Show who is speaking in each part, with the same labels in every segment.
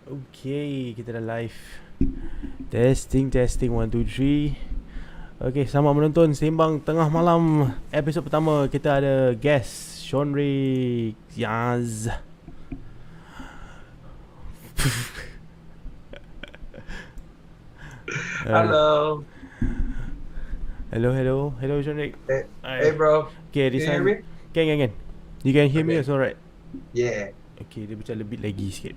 Speaker 1: Okay, kita dah live. Testing 1 2 3. Okay, selamat menonton Sembang Tengah Malam. Episod pertama kita ada guest Shawnrick. Yaz.
Speaker 2: Hello.
Speaker 1: Hello Shawnrick.
Speaker 2: Hey bro.
Speaker 1: Okay, this
Speaker 2: Can you hear
Speaker 1: time
Speaker 2: me?
Speaker 1: Can. You can hear me
Speaker 2: Okay.
Speaker 1: also, right?
Speaker 2: Yeah.
Speaker 1: Okay, dia macam lebih lagi sikit.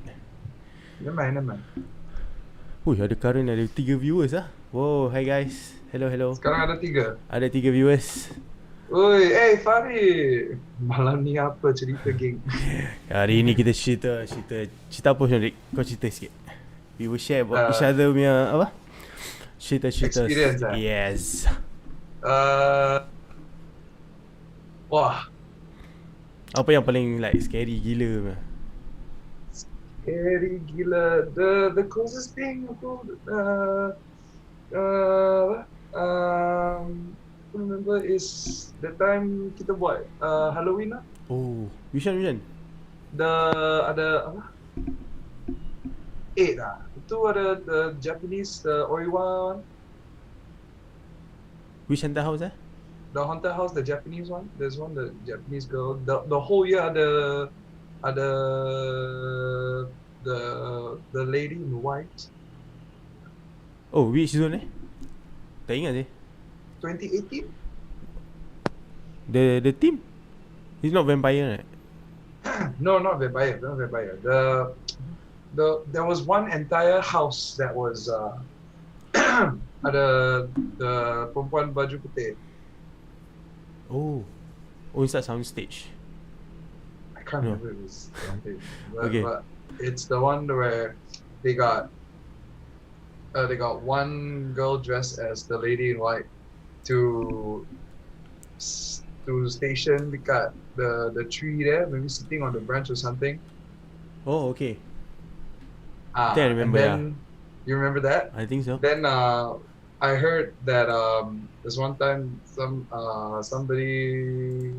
Speaker 2: Never mind.
Speaker 1: Ada current ada 3 viewers lah. Wow, hi guys. Hello.
Speaker 2: Sekarang ada 3.
Speaker 1: Ada 3 viewers.
Speaker 2: Oi, Farid. Malam ni apa cerita geng?
Speaker 1: Hari ni kita cerita apa Shawnrick? Kau cerita sikit. We will share about each other punya apa? Cerita
Speaker 2: Experience lah.
Speaker 1: Yes.
Speaker 2: Wah,
Speaker 1: Apa yang paling like scary gila punya?
Speaker 2: scary gila. The closest thing aku remember is the time kita buat Halloween lah.
Speaker 1: Oh, which one?
Speaker 2: Ada apa? 8 lah. Itu ada the Japanese, the Oiwa one.
Speaker 1: Which haunted house eh?
Speaker 2: The haunted house, the Japanese one. There's one, the Japanese girl. The whole year ada the lady in white.
Speaker 1: Oh, which zone eh? Tak ingat
Speaker 2: 2018.
Speaker 1: The team? He's not vampire right?
Speaker 2: No, not vampire. There was one entire house that was ada the perempuan baju putih.
Speaker 1: Oh, inside sound stage.
Speaker 2: I can't
Speaker 1: No.
Speaker 2: remember it was something.
Speaker 1: Okay.
Speaker 2: But it's the one where they got one girl dressed as the lady in white to station dekat the tree there, maybe sitting on the branch or something.
Speaker 1: Oh, okay. I think I remember,
Speaker 2: and then, you remember that?
Speaker 1: I think so.
Speaker 2: Then I heard that there's one time somebody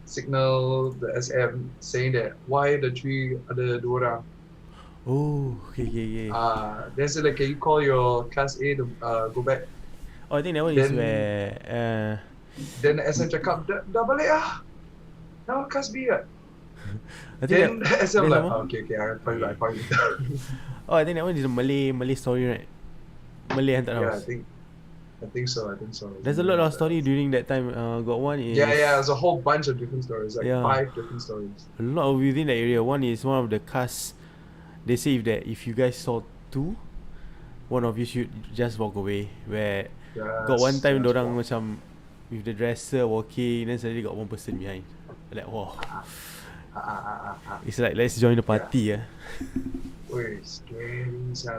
Speaker 2: signal the SM saying that why the tree ada 2 orang.
Speaker 1: Oh, okay.
Speaker 2: They said like, can you call your class A to go back?
Speaker 1: Oh, I think that one is
Speaker 2: Then-
Speaker 1: where
Speaker 2: Then the SM cakap dah balik ah. Now class B ah.
Speaker 1: I think
Speaker 2: Then the SM
Speaker 1: there's
Speaker 2: like,
Speaker 1: one-
Speaker 2: oh, okay, I find it.
Speaker 1: I think that one is a Malay story, right? Malay haunted
Speaker 2: Yeah,
Speaker 1: house.
Speaker 2: I think so.
Speaker 1: There's a lot of story during that time. Got one is
Speaker 2: Yeah, there's a whole bunch of different stories, like
Speaker 1: Yeah.
Speaker 2: 5 different stories.
Speaker 1: a lot of within that area. One is one of the cast. They say if you guys saw 2, one of you should just walk away. Where got one time dorang macam with the dresser walking, then suddenly got one person behind. Like wow, it's like let's join the party.
Speaker 2: Wait, scary.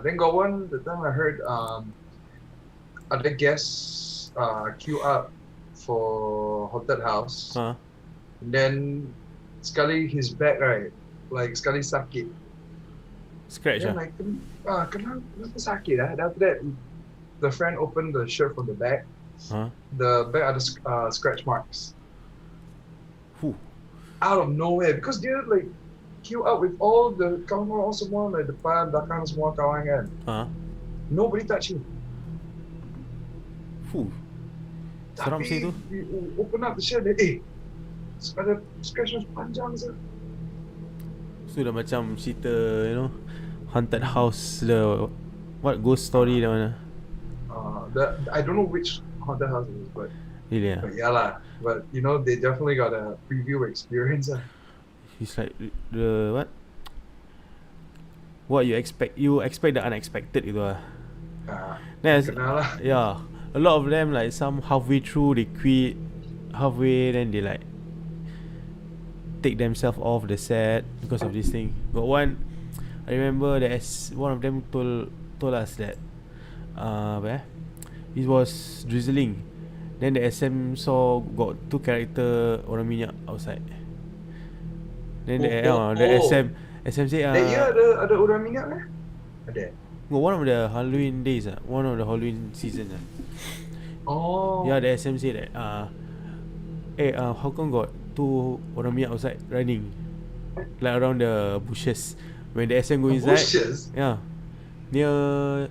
Speaker 2: Then got one, the time I heard other guests queue up for haunted house.
Speaker 1: Huh?
Speaker 2: And then sekali his back, right? Like sekali sakit.
Speaker 1: Scratch
Speaker 2: Then like kenapa sakit ah? Then after that the friend opened the shirt from the back.
Speaker 1: Huh?
Speaker 2: The back ada scratch marks.
Speaker 1: Whew.
Speaker 2: Out of nowhere because they're like queue up with all the kawan-kawan all semua like depan belakang semua kawan kan.
Speaker 1: Huh?
Speaker 2: Nobody touch him.
Speaker 1: Fuh. Seram sih tu.
Speaker 2: we open up the shirt then ada scratch marks panjang sah.
Speaker 1: So dah macam cerita, haunted house the what ghost story that one.
Speaker 2: I don't know which haunted house it is, but
Speaker 1: Really
Speaker 2: yeah lah. But they definitely got a preview experience.
Speaker 1: It's like the what you expect the unexpected gitu lah. Then
Speaker 2: Kenal lah.
Speaker 1: yeah, a lot of them like some halfway through they quit, halfway then they like take themselves off the set because of this thing. Got one, I remember that one of them told us that it was drizzling. Then the SM saw got 2 character orang minyak outside. Then the SM say
Speaker 2: That year ada orang minyak kan? Ada.
Speaker 1: one of the Halloween days one of the Halloween season
Speaker 2: Oh.
Speaker 1: Yeah, the SM say that how come got 2 orang minyak outside running like around the bushes. When the SM go inside,
Speaker 2: bushes.
Speaker 1: yeah, near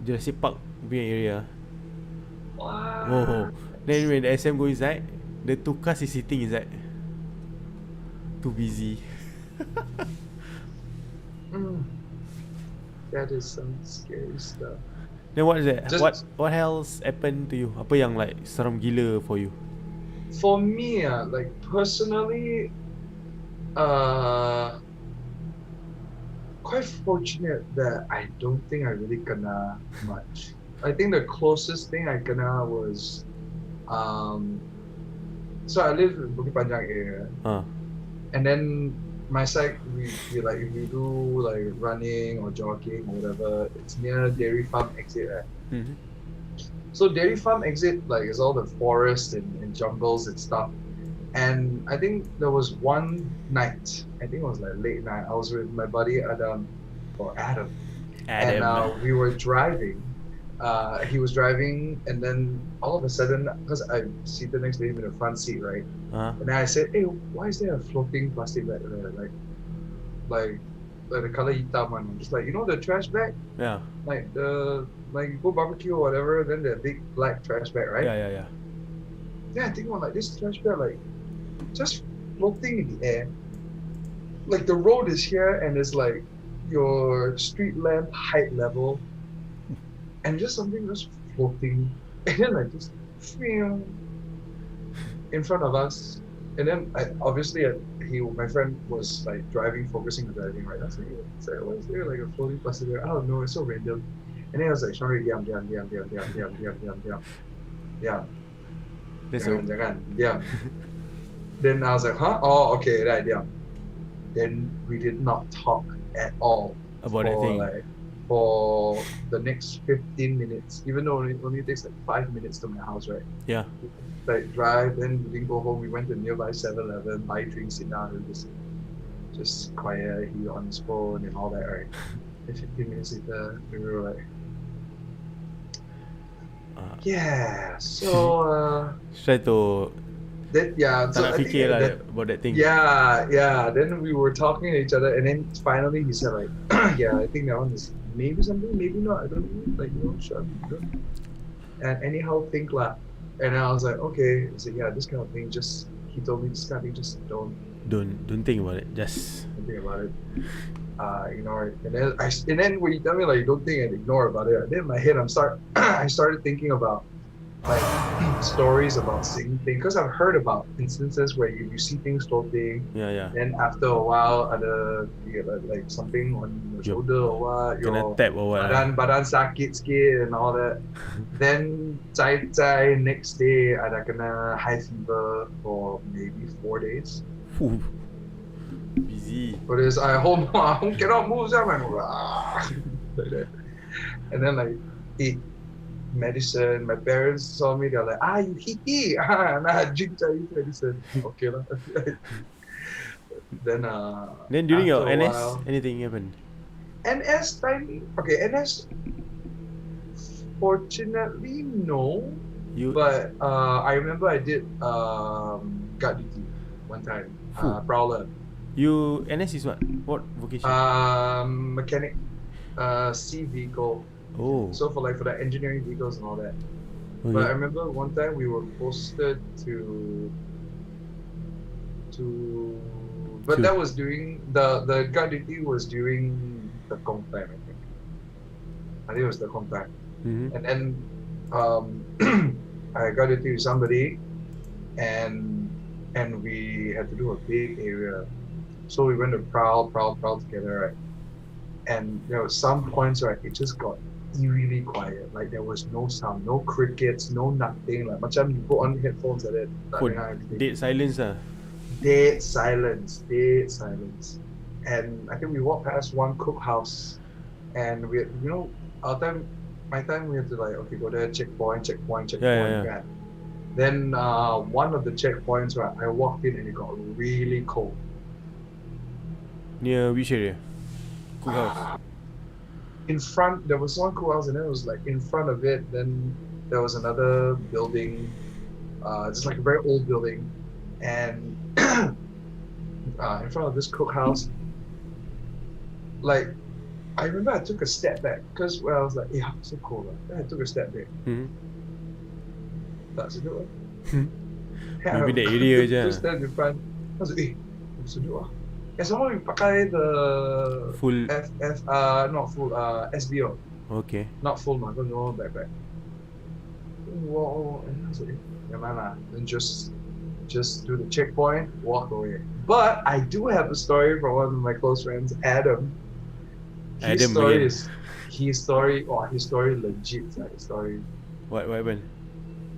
Speaker 1: Jurassic Park punya area.
Speaker 2: What?
Speaker 1: Oh, then when the SM go inside, the two cars is sitting inside. Too busy.
Speaker 2: That is some scary stuff.
Speaker 1: Then what is that?
Speaker 2: Just-
Speaker 1: What else happened to you? Apa yang like seram gila for you?
Speaker 2: For me, like personally, quite fortunate that I don't think I really kena much. I think the closest thing I kena was, so I live in Bukit Panjang area, and then my side we like if we do like running or jogging or whatever, it's near Dairy Farm exit. Right?
Speaker 1: Mm-hmm.
Speaker 2: So Dairy Farm exit like is all the forest and jungles and stuff. And I think there was one night, I think it was like late night, I was with my buddy Adam, and we were driving. He was driving, and then all of a sudden, because I seated next to him in the front seat, right? And then I said, "Hey, why is there a floating plastic bag there? Like the color hitam one, just like, you know, the trash bag,
Speaker 1: Yeah.
Speaker 2: like you go barbecue or whatever, then the big black trash bag, right?
Speaker 1: Yeah.
Speaker 2: Yeah, I think about like this trash bag, like just floating in the air. Like the road is here, and it's like your street lamp height level, and just something just floating, and then like just in front of us. And then my friend was like driving, focusing on driving, right? I was like, why is there like a floating plastic there? I don't know, it's so random. And then I was like, Shawnrick, diam.
Speaker 1: That's all.
Speaker 2: Diam. Then I was like, huh? Oh, okay, right, diam. Then we did not talk at all
Speaker 1: About that thing.
Speaker 2: For the next 15 minutes, even though it only takes like 5 minutes to my house, right?
Speaker 1: Yeah.
Speaker 2: Like drive, then we didn't go home. We went to nearby 7-Eleven, buy drinks, sit down, and just quiet. He on his phone and all that, right? And 15 minutes later, we were like, yeah. So
Speaker 1: Try to
Speaker 2: that
Speaker 1: tak nak fikir lah about that thing.
Speaker 2: Yeah. Then we were talking to each other, and then finally he said like, yeah, I think that one is maybe something, maybe not. I don't know. Like, you know, sure. And anyhow, think lah. And I was like, okay. He said, yeah, this kind of thing. He told me this kind of thing. Just don't
Speaker 1: think about it. Just
Speaker 2: think about it. Ignore it. And then when you tell me like don't think and ignore about it, then in my head I started thinking about like stories about seeing things, because I've heard about instances where you see things floating.
Speaker 1: Yeah.
Speaker 2: Then after a while, you get like something on your shoulder or what,
Speaker 1: kena tap or what.
Speaker 2: badan sakit sikit and all that. Then next day ada kena high fever for maybe 4 days.
Speaker 1: Busy.
Speaker 2: But it's I home cannot move, like that. And then like eat medicine. My parents saw me, they're like, you hickey, nah, drink medicine. Okay lah. Then
Speaker 1: During your NS,
Speaker 2: while,
Speaker 1: anything happened?
Speaker 2: NS time, okay, NS. Fortunately, no. But I remember I did guard duty one time. Prowler.
Speaker 1: You NS is what? What vocation?
Speaker 2: Mechanic. C vehicle.
Speaker 1: Oh.
Speaker 2: So for the engineering vehicles and all that.
Speaker 1: Okay.
Speaker 2: But I remember one time we were posted to but that was during the guard duty was during the Kong time, I think it was the Kong time.
Speaker 1: Mm-hmm.
Speaker 2: And then I got duty with somebody, and we had to do a big area. So we went to prowl together, right? And there were some points where it just got eerily quiet. Like there was no sound, no crickets, no nothing. Like macam you put on headphones like that.
Speaker 1: Dead silence
Speaker 2: Dead silence. And I think we walked past one cookhouse, and we had, my time we had to like, okay, go there, checkpoint.
Speaker 1: Yeah.
Speaker 2: Then one of the checkpoints where I walked in and it got really cold.
Speaker 1: Near which area? Cookhouse.
Speaker 2: In front, there was one cookhouse, and then it was like in front of it. Then there was another building, just like a very old building, and in front of this cookhouse, like I remember I took a step back because I was like, yeah, it's so cold. Then I took a step back. Tak sejuk lah.
Speaker 1: Maybe that area je.
Speaker 2: Just stand in front. I was like, sejuk lah. And someone we pakai the
Speaker 1: full
Speaker 2: not full SBO.
Speaker 1: Okay.
Speaker 2: Not full mah, because no backpack. Whoa, and I was like, yeah man, then just do the checkpoint, walk away. But I do have a story from one of my close friends, Adam. His story legit, like his story.
Speaker 1: What happened?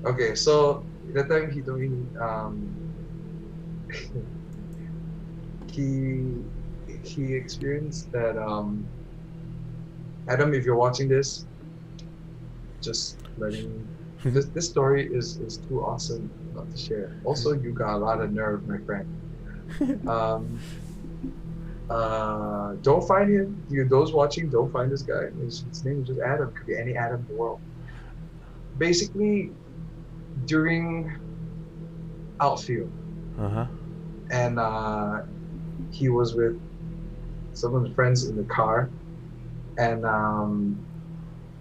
Speaker 2: Okay, so that time he told me he experienced that Adam, if you're watching this, just letting this story is too awesome not to share. Also, you got a lot of nerve, my friend. Don't find him. Those watching, don't find this guy. His name is just Adam. Could be any Adam in the world. Basically, during outfield, and he was with some of his friends in the car, and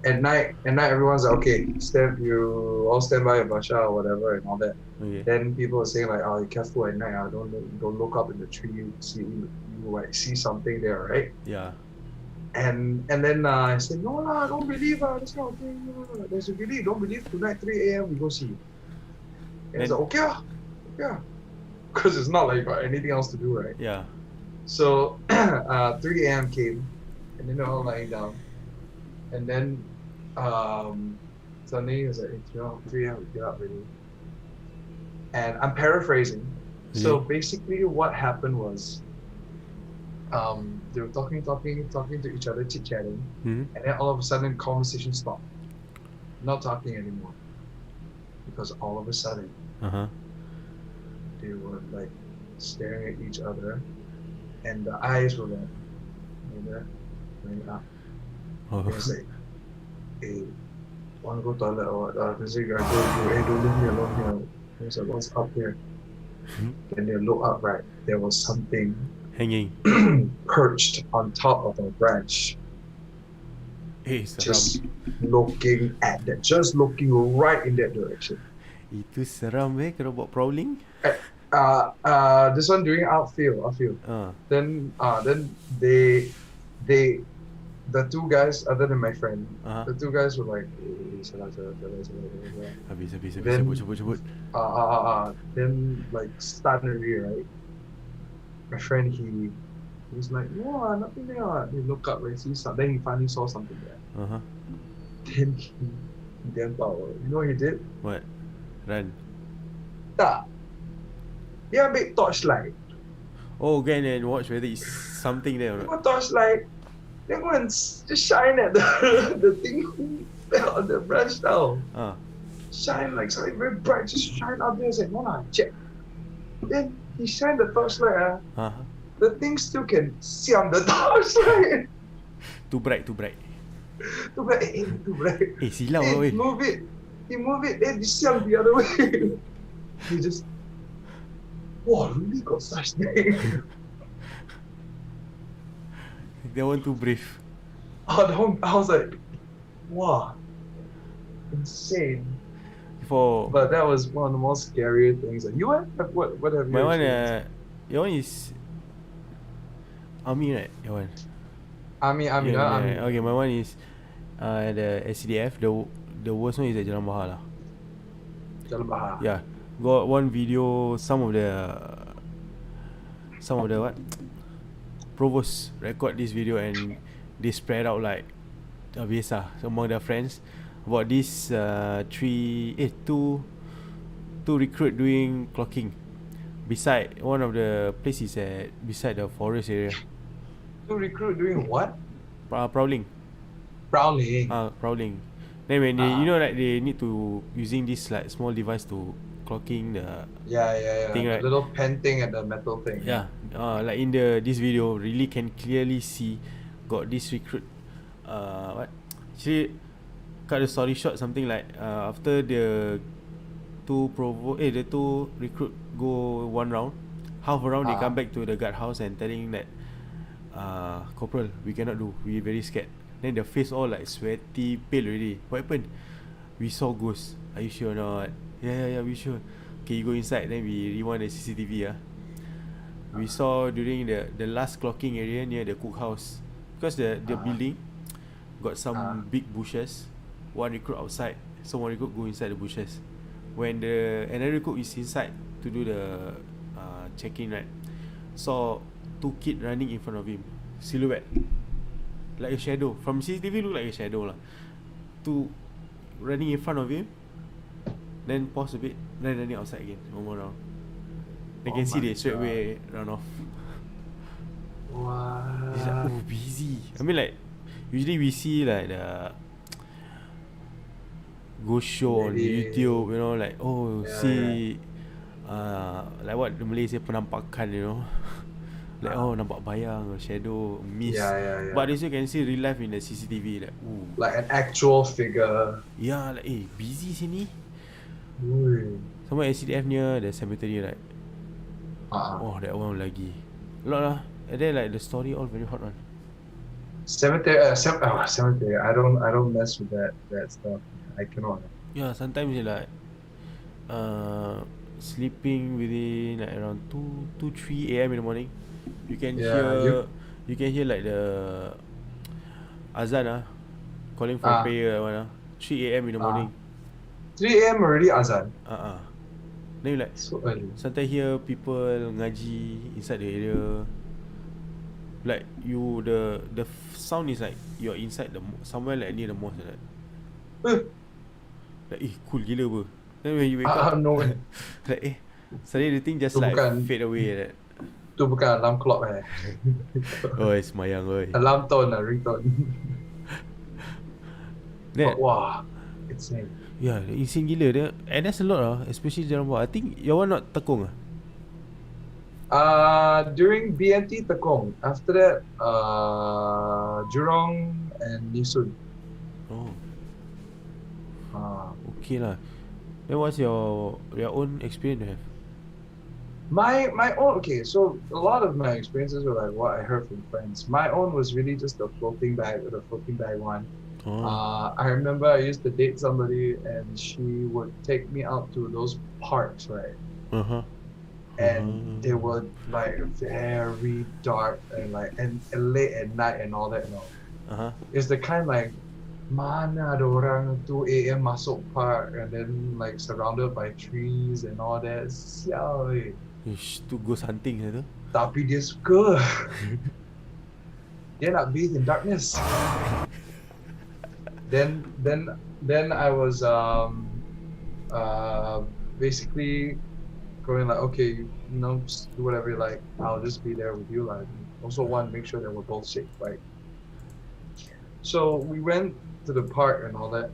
Speaker 2: at night everyone's like, okay, you all stand by your basha or whatever and all that.
Speaker 1: Okay.
Speaker 2: Then people are saying like, oh, be careful at night. Don't look up in the tree. You might see something there, right?
Speaker 1: Yeah.
Speaker 2: And then I said, no lah, don't believe this kind of thing. No. There's a believe. Don't believe. Tonight 3 a.m. we go see. And it's like, okay, because it's not like you got anything else to do, right?
Speaker 1: Yeah.
Speaker 2: So 3 a.m. came, and then they're all lying down, and then suddenly it's like, 3 a.m. we get up already. And I'm paraphrasing. So basically, what happened was, they were talking to each other, chit-chatting, and then all of a sudden, conversation stopped. Not talking anymore, because all of a sudden, they were like staring at each other, and the eyes were like up. It was like, hey, wanna go toilet or what? They say, hey, don't leave me alone here. I was like, what's up here? Then they look up, right? There was something
Speaker 1: hanging,
Speaker 2: perched on top of a branch.
Speaker 1: Seram.
Speaker 2: Just looking right in that direction.
Speaker 1: Itu seram kalau buat prowling.
Speaker 2: This one during outfield. Then they the two guys other than my friend, the two guys were like, salah.
Speaker 1: Habis
Speaker 2: Then-
Speaker 1: sebut.
Speaker 2: Then like suddenly, right? My friend he was like, no, nothing there. He look up and see something. Then he finally saw something there. Then he damn power. You know what he did?
Speaker 1: What? Run.
Speaker 2: Tak. Dia ambil torchlight.
Speaker 1: Oh, go and watch whether it's something there or
Speaker 2: Dia
Speaker 1: not.
Speaker 2: go torchlight. Then go and just shine at the thing on the branch now. Shine like something very bright. Just shine out there. Say, no lah, check. Then he shine the torchlight. The thing still can see on the torchlight.
Speaker 1: Too bright.
Speaker 2: Too bright. Too bright.
Speaker 1: Silau
Speaker 2: He
Speaker 1: weh.
Speaker 2: move it. Then he siam the other way. He just, wow, really got such thing.
Speaker 1: That one too brave.
Speaker 2: I was like, wow, insane. But that was one of the most scary things. Like, what have you?
Speaker 1: My one,
Speaker 2: experienced?
Speaker 1: your one is army, right? Your one.
Speaker 2: Army.
Speaker 1: Okay, my one is the SCDF. The worst one is at Jalan Bahar lah.
Speaker 2: Jalan Bahar.
Speaker 1: Yeah, got one video. Some of the what? Provost record this video and they spread out like biasa among their friends about this two recruit doing clocking beside one of the places beside the forest area.
Speaker 2: To recruit doing what?
Speaker 1: Prowling. Prowling. Then when they, like they need to using this like small device to clocking the thing, right?
Speaker 2: The little pen thing and the metal thing.
Speaker 1: Yeah. Like in this video, really can clearly see got this recruit. What? Actually, cut the story short. Something like after the two recruit go one round, half a round they come back to the guard house and telling that corporal, we cannot do, we very scared. Then the face all like sweaty, pale already. What happened? We saw ghosts. Are you sure or not? Yeah, we sure. Okay, you go inside. Then we rewind the CCTV. We saw during the last clocking area near the cookhouse, because the building got some big bushes. One recruit outside, so one recruit go inside the bushes. When the another recruit is inside to do the check-in, right, saw two kids running in front of him, silhouette, like a shadow. From CCTV look like a shadow lah. Two running in front of him, then pause a bit, then running outside again, one more round. They can see they straight away run off.
Speaker 2: What?
Speaker 1: It's like, oh, busy. I mean, like, usually we see like the ghost show on YouTube, you know, like, oh, see, like what the Malay say, penampakan, you know. Like, oh, nampak bayang or shadow, mist.
Speaker 2: Yeah.
Speaker 1: But this you can see real life in the CCTV, like, ooh.
Speaker 2: Like an actual figure.
Speaker 1: Yeah, like, busy sini.
Speaker 2: Ui.
Speaker 1: Sama SCDF near the cemetery, right? Oh, that one lagi. A lot lah. And then like the story all very hot one.
Speaker 2: Cemetery. Cemetery. I don't mess with that stuff. I cannot.
Speaker 1: Yeah, sometimes you like sleeping within like around 3 a.m. in the morning. You can hear like the azan calling for prayer one 3 a.m. in the morning.
Speaker 2: 3 a.m. already azan.
Speaker 1: Then you like
Speaker 2: so early.
Speaker 1: Sometimes hear people ngaji inside the area. Like you the sound is like you're inside the somewhere like near the mosque like. Like cool gila apa. Then when you wake up
Speaker 2: no.
Speaker 1: like suddenly the thing just like fade away like.
Speaker 2: Tu bukan alarm clock
Speaker 1: Oh, semayang oi.
Speaker 2: Alarm tone ringtone.
Speaker 1: Then,
Speaker 2: wow, insane.
Speaker 1: Yeah, insane gila dia. And that's a lot especially dalam buat. I think your one not tekong
Speaker 2: during BNT Tekong. After that, Jurong and Nisun.
Speaker 1: Oh. Okay lah. Then what's your own experience you have?
Speaker 2: My own, okay, so a lot of my experiences were like what I heard from friends. My own was really just the floating bag one. I remember I used to date somebody and she would take me out to those parks, right? And they were like very dark and like and late at night and all that, you know. It's the kind like mana ada orang 2 a.m. masuk park and then like surrounded by trees and all that. Sial eh.
Speaker 1: Ish, tu ghost hunting tu.
Speaker 2: Tapi dia suka. Dia nak bathe in darkness. Then I was basically going like, okay, you know, just do whatever you like. I'll just be there with you. Like, also want to make sure that we're both safe, right? So we went to the park and all that.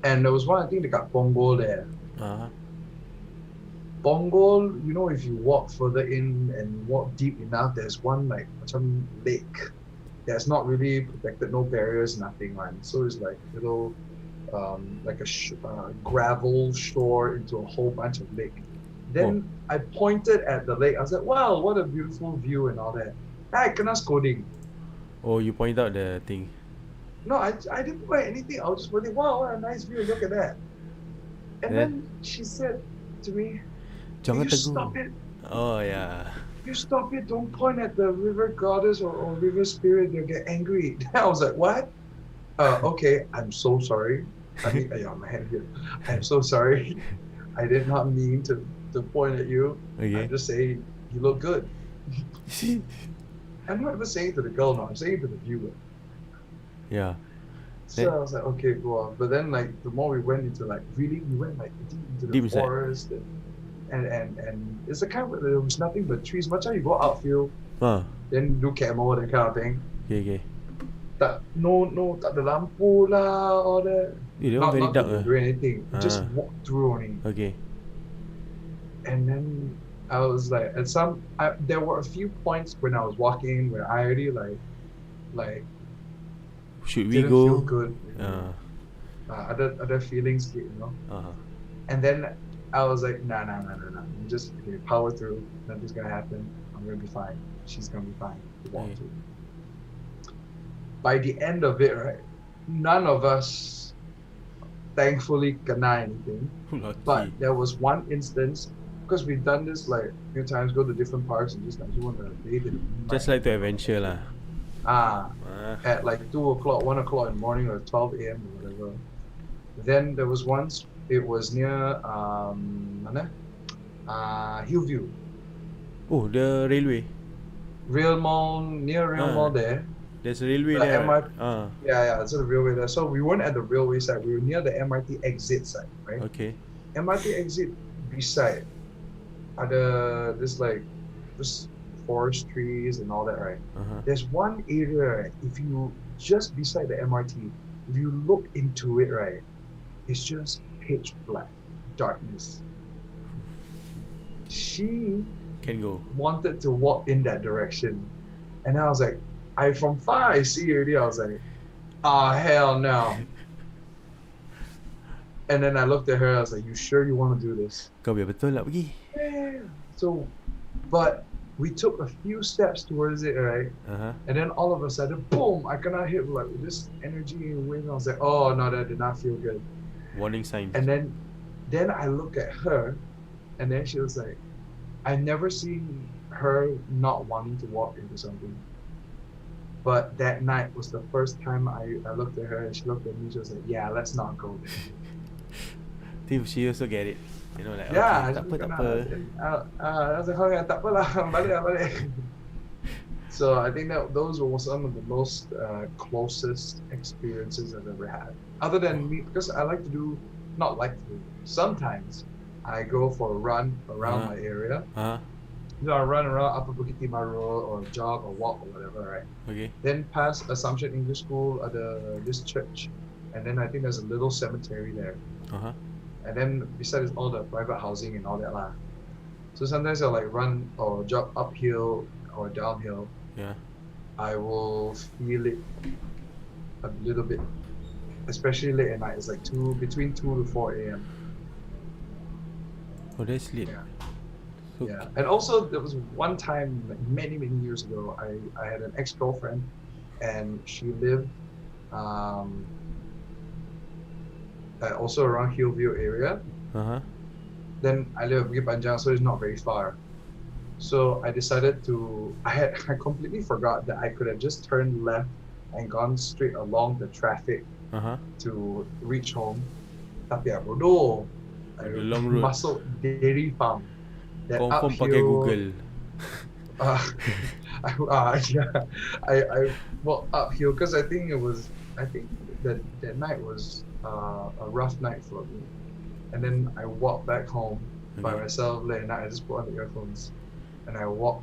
Speaker 2: And there was one, I think they got Ponggol there. Ponggol, you know, if you walk further in and walk deep enough, there's one like macam lake that's not really protected, no barriers, nothing, right? So it's like little, like a gravel shore into a whole bunch of lake. Then I pointed at the lake. I was like, wow, what a beautiful view and all that. I kena scolding.
Speaker 1: Oh, you point out the thing.
Speaker 2: No, I didn't point anything. I was just pointing, wow, what a nice view, look at that. And then she said to me,
Speaker 1: Jangan
Speaker 2: you stop it.
Speaker 1: Oh yeah.
Speaker 2: You stop it, don't point at the river goddess or river spirit, they'll get angry. I was like, what? Okay, I'm so sorry. I mean, my hand here. I'm so sorry. I did not mean to point at you.
Speaker 1: Okay.
Speaker 2: I'm just saying, you look good. I'm not even saying to the girl, no, I'm saying to the viewer.
Speaker 1: Yeah.
Speaker 2: So I was like, okay, go on. But then like the more we went into like really, we went like into the forest and it's a kind of there was nothing but trees. Much like you go outfield, then do camo, that kind of thing.
Speaker 1: Okay.
Speaker 2: No, tak ada lampu lah, all that.
Speaker 1: Not very dark.
Speaker 2: Do anything. Just walk through only.
Speaker 1: Okay.
Speaker 2: And then I was like, there were a few points when I was walking where I already like.
Speaker 1: Should we
Speaker 2: didn't
Speaker 1: go?
Speaker 2: Feel good. Other feelings, you know. And then I was like, nah. You just power through. Nothing's gonna happen. I'm gonna be fine. She's gonna be fine. To walk through. by the end of it, right, none of us thankfully kena anything.
Speaker 1: Lucky.
Speaker 2: But there was one instance, because we've done this like a few times, go to different parks and just want to bathe in the moonlight.
Speaker 1: Just like the adventure lah.
Speaker 2: At like 2 o'clock, 1 o'clock in the morning, or 12 a.m. or whatever. Then there was once, it was near Hillview.
Speaker 1: Oh, the railway.
Speaker 2: Rail Mall, near Rail Mall there.
Speaker 1: There's a railway
Speaker 2: The
Speaker 1: there.
Speaker 2: MRT. Yeah, it's a railway there. So we weren't at the railway side, we were near the MRT exit side, right?
Speaker 1: Okay.
Speaker 2: MRT exit beside this forest trees and all that, right? There's one area, right, if you just beside the MRT, if you look into it, right, it's just pitch black, darkness. She
Speaker 1: Can go.
Speaker 2: wanted to walk in that direction, and I was like, from far I see already, I was like, hell no. And then I looked at her, I was like, you sure you want to do this?
Speaker 1: Kau biar betul nak pergi.
Speaker 2: Yeah. So, but we took a few steps towards it, right? And then all of a sudden, boom, I cannot hit like this energy and wind. I was like, oh no, that did not feel good.
Speaker 1: Warning sign.
Speaker 2: And then I look at her, and then she was like, I never seen her not wanting to walk into something. But that night was the first time I looked at her, and she looked at me, she was like, yeah, let's not go there.
Speaker 1: Think she also get it. You know, like,
Speaker 2: Yeah,
Speaker 1: okay, tak apa.
Speaker 2: I was like, okay, tak apa lah, balik. So I think that those were some of the most closest experiences I've ever had. Other than me, because I like to do, sometimes I go for a run around my area. So I run around Upper Bukit Timah Road, or jog or walk or whatever, right?
Speaker 1: Okay.
Speaker 2: Then past Assumption English School, this church, and then I think there's a little cemetery there. And then besides all the private housing and all that lah. So sometimes I'll like run or jog uphill or downhill.
Speaker 1: Yeah.
Speaker 2: I will feel it a little bit, especially late at night. It's like between 2 to 4 a.m.
Speaker 1: Oh, that's late.
Speaker 2: Yeah.
Speaker 1: So,
Speaker 2: Yeah. And also there was one time, like many years ago, I had an ex-girlfriend, and she lived also around Hillview area. Then I live at Bukit Panjang, so it's not very far. So I decided I completely forgot that I could have just turned left and gone straight along the traffic to reach home. Tapi bodoh, I
Speaker 1: The long road.
Speaker 2: masuk dairy farm. That
Speaker 1: confirm pakai Google.
Speaker 2: I walked uphill because I think that night was a rough night for me. And then I walked back home by myself late at night. I just put on the earphones and I walk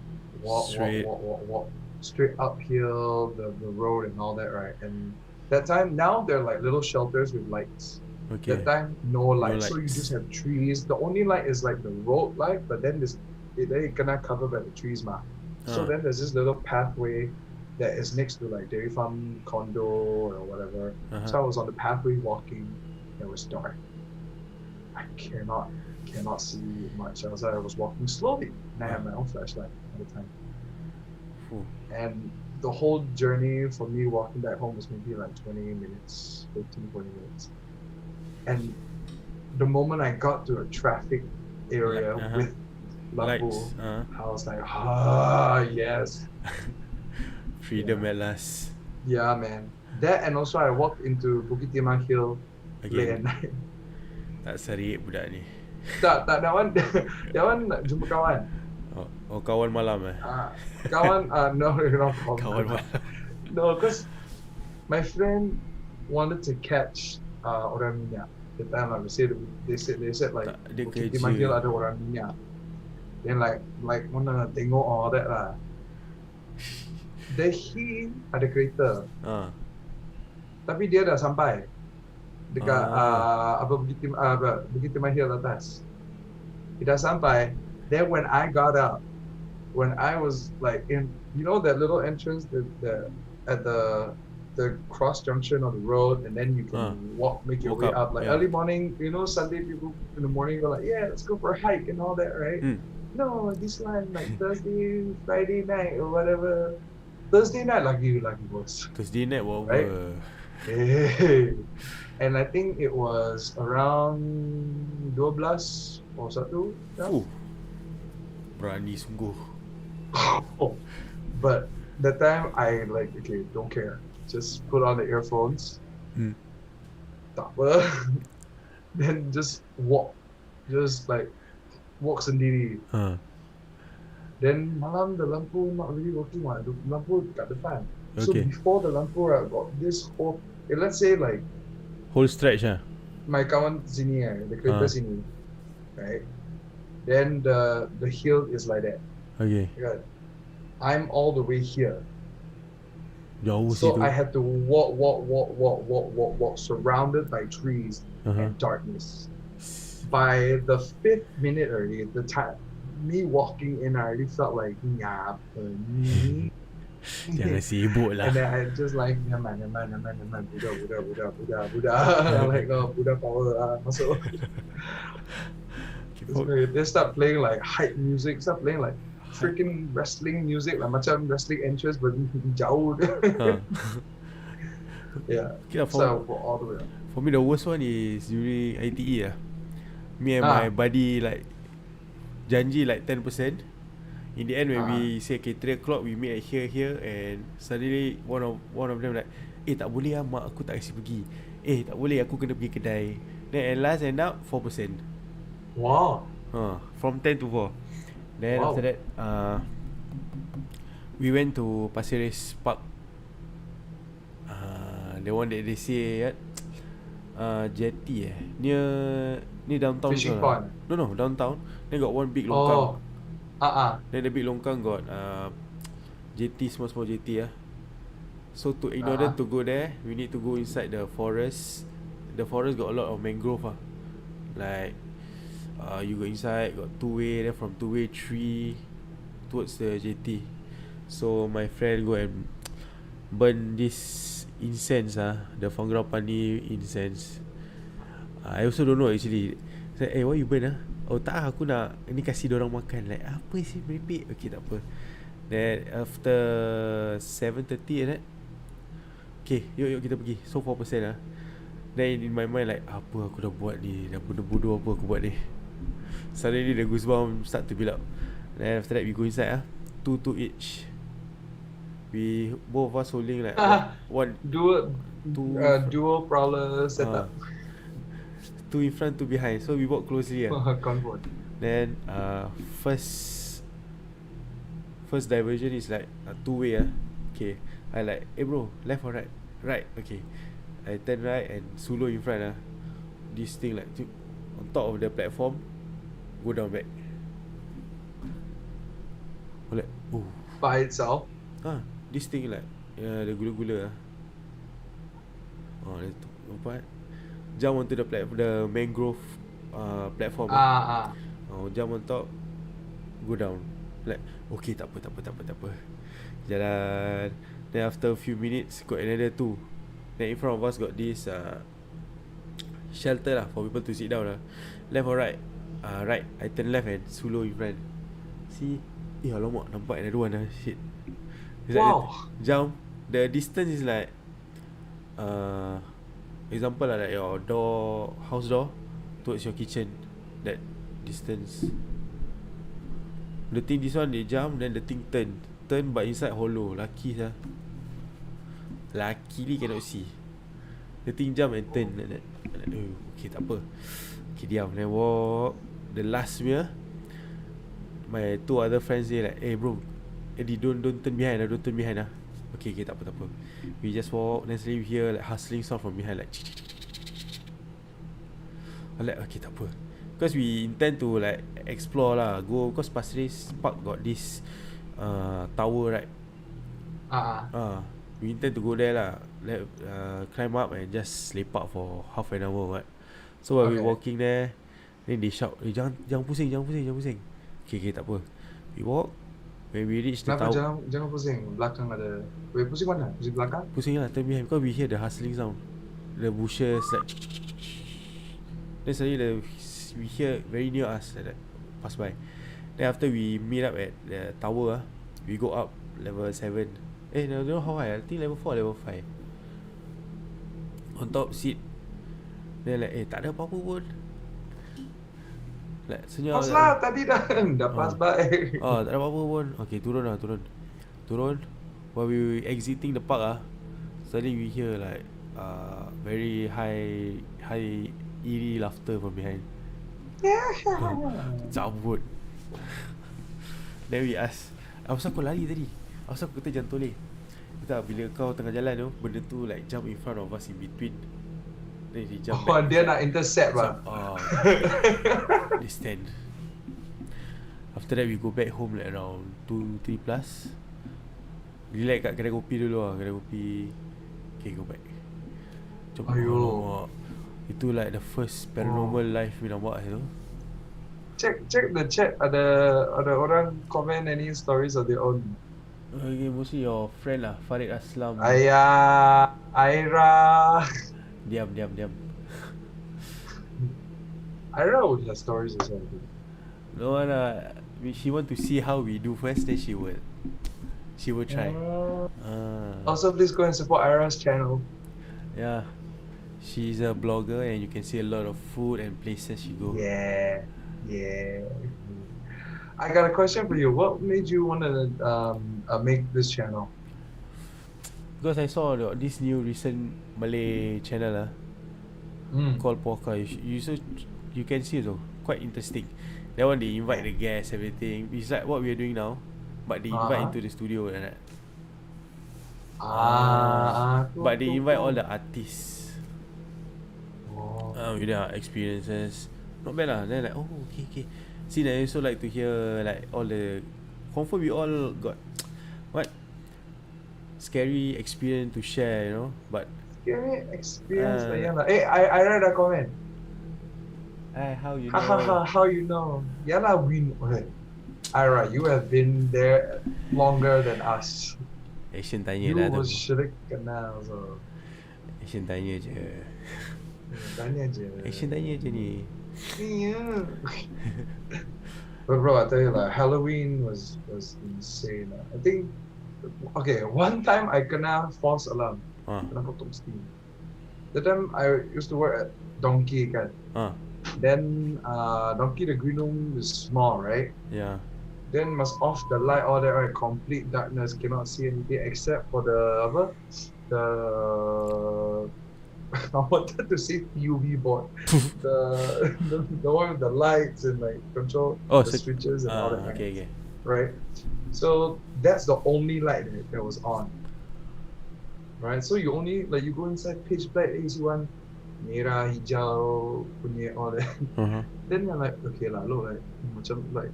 Speaker 2: straight uphill the road and all that, right? And that time, now they're like little shelters with lights.
Speaker 1: Okay.
Speaker 2: That time, no lights. So you
Speaker 1: lights.
Speaker 2: just have trees. The only light is like the road light, but then they cannot cover by the trees, ma. So then there's this little pathway that is next to like dairy farm condo or whatever. So I was on the pathway walking. It was dark. I cannot see much. I was walking slowly, and I had my own flashlight at the time. And the whole journey for me walking back home was maybe like 20 minutes. And the moment I got to a traffic area with lampu, I was like, yes.
Speaker 1: Freedom at last.
Speaker 2: Yeah, man. That, and also I walked into Bukit Timah Hill late at night.
Speaker 1: Tak serik budak ni.
Speaker 2: Tak, that one nak jumpa kawan.
Speaker 1: Oh, kawan malam
Speaker 2: Kawan, no, not
Speaker 1: Kawan malam.
Speaker 2: No, because my friend wanted to catch orang minyak. The time like they said like
Speaker 1: Dia
Speaker 2: Bukit
Speaker 1: kerja.
Speaker 2: Timah Hill ada orang minyak. Then like mana nak tengok all that lah. Then he ada kereta. Tapi dia dah sampai dekat Bukit Timah Hill atas. He dah sampai. Then when I got up, when I was like in, you know that little entrance at the cross junction of the road, and then you can make your way up. Like early morning, you know, Sunday people in the morning go like, yeah, let's go for a hike and all that, right? No, this line like Thursday, Friday night or whatever. Thursday night lagi bos,
Speaker 1: Thursday night buat apa?
Speaker 2: right? Hey. And I think it was around 12 or satu. Yeah.
Speaker 1: Fuh, berani sungguh.
Speaker 2: But that time I like, okay, don't care. Just put on the earphones. Tak apa. Then just walk. Just like walk sendiri. Then malam the lampu not really working. The lampu kat depan. So
Speaker 1: Okay.
Speaker 2: before the lampu, I got this whole, let's say like
Speaker 1: Whole stretch
Speaker 2: my kawan sini, the kereta sini, right? Then the hill is like that.
Speaker 1: Okay.
Speaker 2: Right? I'm all the way here.
Speaker 1: Jauh
Speaker 2: So
Speaker 1: situ.
Speaker 2: I had to walk, surrounded by trees and darkness. By the 5th minute already, the time me walking in, I already felt like ngapa ni.
Speaker 1: Jangan sibuk lah.
Speaker 2: And then I just like nyaman, Buddha. Like Buddha power masuk. They start playing like hype music, start playing like freaking wrestling music, like macam wrestling entrance but jauh. Yeah.
Speaker 1: Okay,
Speaker 2: So for all the way.
Speaker 1: For me, the worst one is during ITE lah. Me and my buddy like janji like 10%. In the end when we say okay 3 o'clock we meet at here and suddenly one of them like tak boleh mak aku tak kasi pergi. Tak boleh aku kena pergi kedai. Then at last end up 4%.
Speaker 2: Wow.
Speaker 1: From 10 to 4. Then after that we went to Pasir Ris Park. The one that they say jetty near downtown.
Speaker 2: Fishing pond.
Speaker 1: No, downtown. Then got one big longkang. Then the big longkang got jetty, small jetty. So in order to go there, we need to go inside the forest. The forest got a lot of mangrove. Like you go inside, got 2-way. Then from 2-way 3 towards the jetty. So my friend go and burn this incense, the Fangrapani incense. I also don't know actually. Say, why you burn? Oh tak, aku nak ni kasih dorang makan. Like apa sih merepek. Okay, tak apa. Then after 7:30 like that, okay, yuk kita pergi. So 4%. Then in my mind like, apa aku dah buat ni, dah benda bodoh apa aku buat ni. Suddenly the goosebumps start to build up. Then after that we go inside 2 each. We both of us holding like one
Speaker 2: dual prowler setup.
Speaker 1: 2 in front, 2 behind. So we walk closely.
Speaker 2: Convoy.
Speaker 1: Then first diversion is like 2-way. Okay, I like, bro, left or right? Right. Okay, I turn right and solo in front. This thing like on top of the platform, go down back. Like,
Speaker 2: by itself.
Speaker 1: This thing like the gula-gula. Apa? Jump onto the mangrove platform. Jump on top, go down. Like, okay, tak apa. Jalan. Then after a few minutes, got another 2. Then in front of us got this shelter for people to sit down. Left or right? Right. I turn left and solo in front. See? Alamak, nampak another one. Shit. It's
Speaker 2: wow.
Speaker 1: Like jump. The distance is like example like your house door towards your kitchen. That distance. The thing, this one they jump, then the thing turn but inside hollow. Luckily cannot see. The thing jump and turn like that. Okay, tak apa. Okay, diam. Then walk. The last meal, my 2 other friends say like, bro, Eddie, don't turn behind. Don't turn behind. Okay, tak apa. We just walk. Then suddenly we hear like hustling sound from behind, like I'm like, okay, tak apa. Because we intend to like explore go, because Pasir Ris Park got this tower, right? We intend to go there climb up and just lepak for half an hour. So while we walking there, then they shout, jangan pusing. Okay, tak apa. We walk. When we reach the tower,
Speaker 2: jangan pusing. Belakang ada. Wait, pusing mana? Pusing belakang?
Speaker 1: Pusing lah, turn behind. Because we hear the hustling sound. The bushes like. Then suddenly we hear very near us like that, pass by. Then after we meet up at the tower, we go up level 7. don't know how high. I think level 4 level 5. On top seat. Then like tak ada apa-apa pun. Like senyap.
Speaker 2: Pas lah tadi dah pas baik.
Speaker 1: Tak ada apa-apa pun. Okay, turun. While we were exiting the park suddenly we hear like very high eerie laughter from behind. Cabut. Then we ask, asal kau lari tadi? Asal kau kata jangan toleh? Kita bila kau tengah jalan tu, benda tu like jump in front of us in between. Then he jump back.
Speaker 2: Dia nak intercept lah.
Speaker 1: They stand. After that we go back home like around 2-3 plus. Relax kat kedai kopi dulu kedai kopi. Okay, go back.
Speaker 2: Ayo.
Speaker 1: Itu like the first paranormal life we nak buat tu.
Speaker 2: Check the chat. Ada orang comment any stories of their own.
Speaker 1: Okay, mostly your friend lah, Farid Aslam.
Speaker 2: Ayah, Aira.
Speaker 1: Diam.
Speaker 2: Aira would have stories as well.
Speaker 1: No one she want to see how we do first, then she will try.
Speaker 2: Also, please go and support Aira's channel.
Speaker 1: Yeah, she's a blogger and you can see a lot of food and places she go.
Speaker 2: Yeah. I got a question for you. What made you want to make this channel?
Speaker 1: Because I saw this new recent Malay channel called Poka. You can see it, quite interesting. That one they invite the guests, everything. It's like what we are doing now, but they invite into the studio and that. But they invite all the artists with their experiences. Not bad lah. Then like, okay. See, I also like to hear like all the. Confirm we all got what scary experience to share, But
Speaker 2: scary experience, I read a comment.
Speaker 1: How you know?
Speaker 2: How you know? Yeah lah, we know. Ira, you have been there longer than us.
Speaker 1: Asian tanya
Speaker 2: you
Speaker 1: lah tu.
Speaker 2: You should kenal so.
Speaker 1: Asian tanya je. Asian tanya je ni.
Speaker 2: Yeah. But bro, I tell you like Halloween was insane. I think one time I kena false alarm. Kena potong steam. That time I used to work at Donkey kan. Then Donkey the green room is small, right?
Speaker 1: Yeah.
Speaker 2: Then must off the light all that, right? Complete darkness, cannot see anything except for the I wanted to say UV board. the one with the lights and like control the switches and all that.
Speaker 1: Okay.
Speaker 2: Right? So that's the only light that was on. Right? So you only like you go inside pitch black, you see one merah, hijau, punya all that. Then you're like, okay lah, look like macam like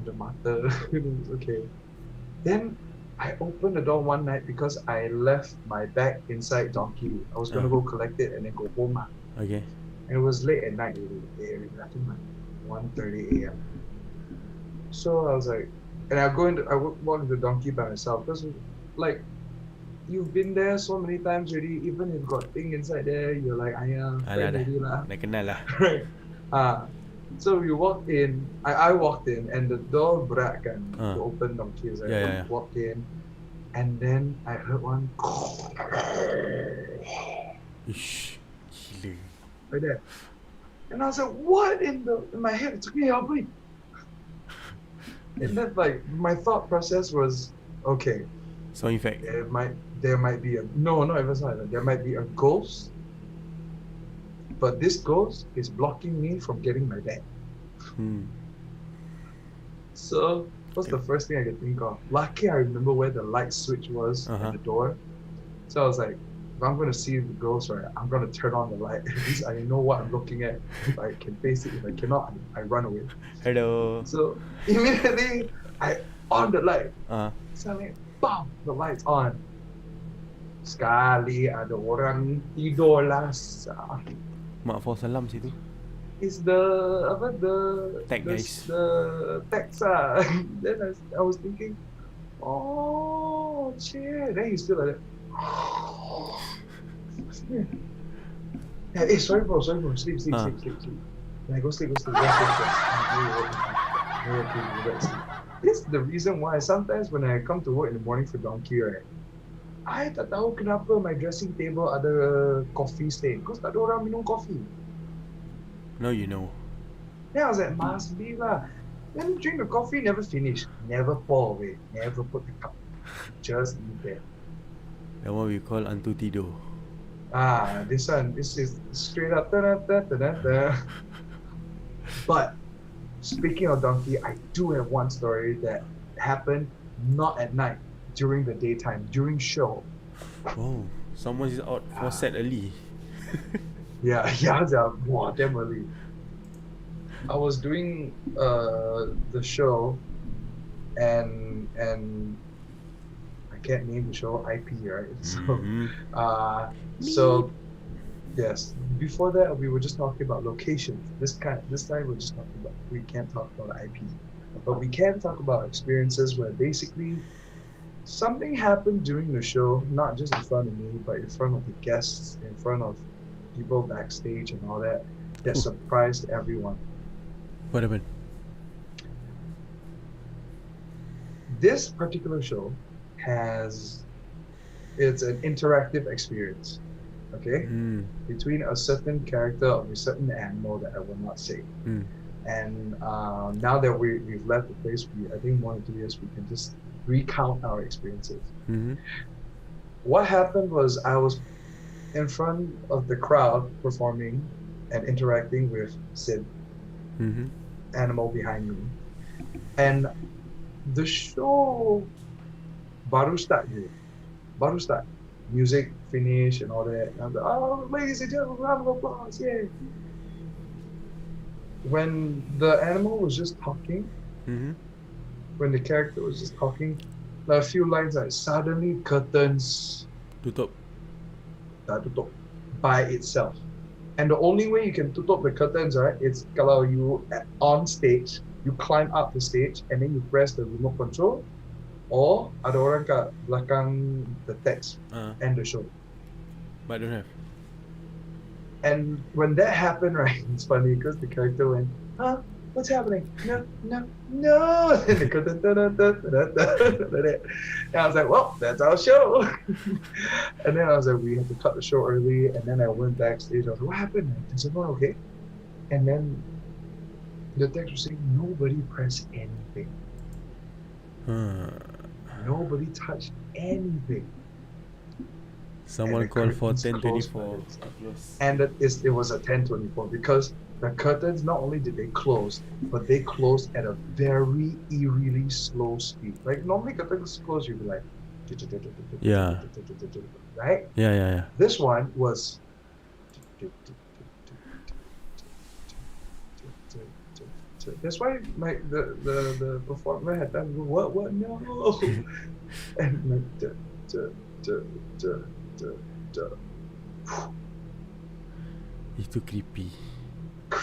Speaker 2: the mata. Okay. Then I opened the door one night because I left my bag inside Donkey. I was gonna go collect it and then go home.
Speaker 1: Okay.
Speaker 2: And it was late at night. I think like 1:30 a.m. So I was like, and I walk into Donkey by myself because like you've been there so many times already. Even if you've got thing inside there, you're like, already lah.
Speaker 1: Nak kenal lah.
Speaker 2: Right. So you walked in. I walked in, and the door berat kan to open Donkey. I walked in, and then I heard one.
Speaker 1: Ish, gila.
Speaker 2: Like that, and I was like, "What in my head? It's okay, I'll wait." And then like my thought process was, okay.
Speaker 1: So in fact,
Speaker 2: there might be not even so. There might be a ghost. But this ghost is blocking me from getting my bag. So what's the first thing I could think of? Lucky I remember where the light switch was at the door. So I was like, if I'm going to see the ghost, right, I'm going to turn on the light. At least I know what I'm looking at. If I can face it, if I cannot, I run away.
Speaker 1: Hello.
Speaker 2: So immediately I on the light. Suddenly, bam, the light's on. Sekali ada orang tidur lah.
Speaker 1: Mak for salam situ.
Speaker 2: It's the
Speaker 1: tech guys.
Speaker 2: The techs Then I was thinking, oh shit. Then he's still like that. Hey, sorry bro, sleep. Then I go sleep. This is the reason why sometimes when I come to work in the morning for Donkey, right, I tak tahu kenapa my dressing table ada coffee stain. Because tak ada orang minum coffee.
Speaker 1: Now you know.
Speaker 2: Then I was like, must be lah. Then drink the coffee, never finish. Never pour away. Never put the cup. Just leave there.
Speaker 1: That one we call antu tidur.
Speaker 2: This is straight up. But speaking of donkey, I do have one story that happened not at night, during the daytime, during show.
Speaker 1: Oh, someone is out for set early.
Speaker 2: Yeah, wow, damn early. I was doing the show, and I can't name the show, IP, right? So yes. Before that, we were just talking about locations. This time we're just talking about, we can't talk about IP, but we can talk about experiences where basically something happened during the show, not just in front of me, but in front of the guests, in front of people backstage and all that, that surprised everyone.
Speaker 1: What happened?
Speaker 2: This particular show it's an interactive experience, okay? Between a certain character of a certain animal that I will not say. And now that we've left the place, I think 1 or 2 years, we can just recount our experiences. What happened was, I was in front of the crowd performing and interacting with Sid, animal behind me. And the show baru start. Music finish and all that. And I'm like, oh, ladies and gentlemen, round of applause, yay. When the animal was just talking, when the character was just talking, like a few lines, like suddenly curtains
Speaker 1: Tutup.
Speaker 2: tutup by itself. And the only way you can tutup the curtains, right, it's kalau you on stage, you climb up the stage and then you press the remote control, or ada orang kat belakang the text and the show.
Speaker 1: But don't have.
Speaker 2: And when that happened, right, it's funny because the character went, huh? What's happening? No. And the curtain, and I was like, well, that's our show. And then I was like, we had to cut the show early. And then I went backstage. I was like, what happened? Is everyone okay? And then the text was saying, nobody pressed anything. Nobody touched anything.
Speaker 1: Someone called for 10:24.
Speaker 2: And it was a 10:24 because the curtains, not only did they close, but they closed at a very eerily slow speed. Like normally curtains close, you'd be like,
Speaker 1: Yeah.
Speaker 2: right?
Speaker 1: Yeah.
Speaker 2: This one was that's why the performer had done what no and like
Speaker 1: It's too creepy.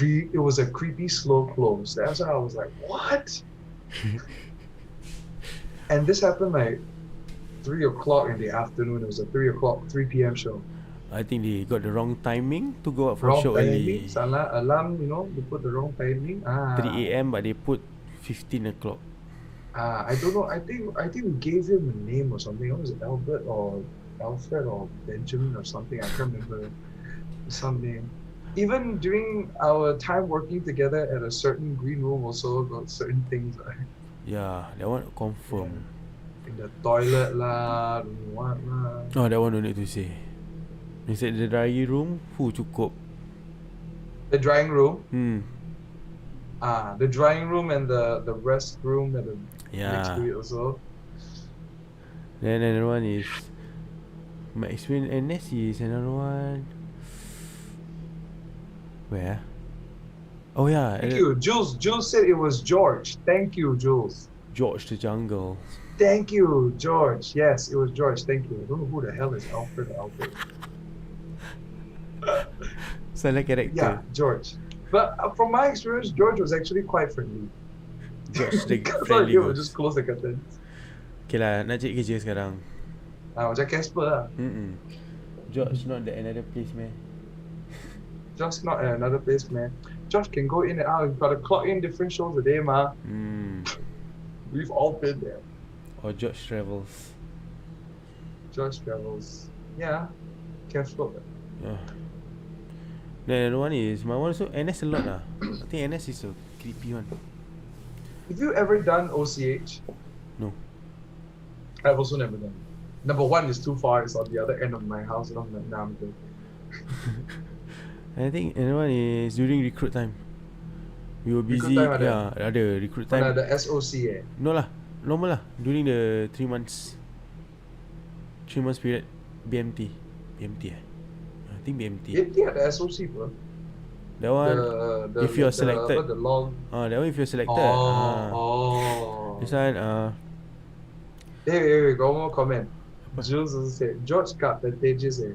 Speaker 2: It was a creepy slow close. That's why I was like, what? And this happened like 3 o'clock in the afternoon. It was a 3 p.m. show.
Speaker 1: I think they got the wrong timing to go out for
Speaker 2: Wrong
Speaker 1: show
Speaker 2: timing.
Speaker 1: early.
Speaker 2: Salah alarm, they put the wrong timing.
Speaker 1: 3 a.m. but they put 15 o'clock.
Speaker 2: I don't know. I think we gave him a name or something. Was it Albert or Alfred or Benjamin or something? I can't remember some name. Even during our time working together at a certain green room, also got certain things. Right?
Speaker 1: Yeah, that one confirm.
Speaker 2: In the toilet lah, don't know what lah.
Speaker 1: Oh, that one don't need to say. Inside the dry room, cukup.
Speaker 2: The drying room. The drying room and the rest room at the next to it also.
Speaker 1: Then another one is my experience NS is another one. Where? Oh yeah.
Speaker 2: Thank you, Jules. Jules said it was George. Thank you, Jules.
Speaker 1: George the Jungle.
Speaker 2: Thank you, George. Yes, it was George. Thank you. I don't know who the hell is Alfred or Albert.
Speaker 1: Salah character.
Speaker 2: Yeah, George. But from my experience, George was actually quite friendly.
Speaker 1: George the
Speaker 2: friendly. He would just close the curtains.
Speaker 1: Okay lah, nak cari kerja sekarang.
Speaker 2: Macam Casper lah.
Speaker 1: George not the another place man.
Speaker 2: Just not at another place, man. Josh can go in and out. You've got to clock in different shows a day, ma. We've all been there.
Speaker 1: Or George travels.
Speaker 2: George travels. Yeah, careful.
Speaker 1: Then another one is my one also NS a lot lah. I think NS is a creepy one.
Speaker 2: Have you ever done OCH?
Speaker 1: No.
Speaker 2: I've also never done. Number one is too far. It's on the other end of my house. And I'm like, nah, I'm good.
Speaker 1: I think another one is during recruit time. We were busy.
Speaker 2: Recruit time
Speaker 1: Yeah, ada recruit time.
Speaker 2: Mana ada SOC eh?
Speaker 1: No lah, normal lah. During the 3 months period, BMT eh? I think BMT.
Speaker 2: BMT ada SOC bro.
Speaker 1: That one, if you're selected.
Speaker 2: The long.
Speaker 1: That one if you're selected. This one,
Speaker 2: Hey, got one more comment. Jules also said, George got the pages eh.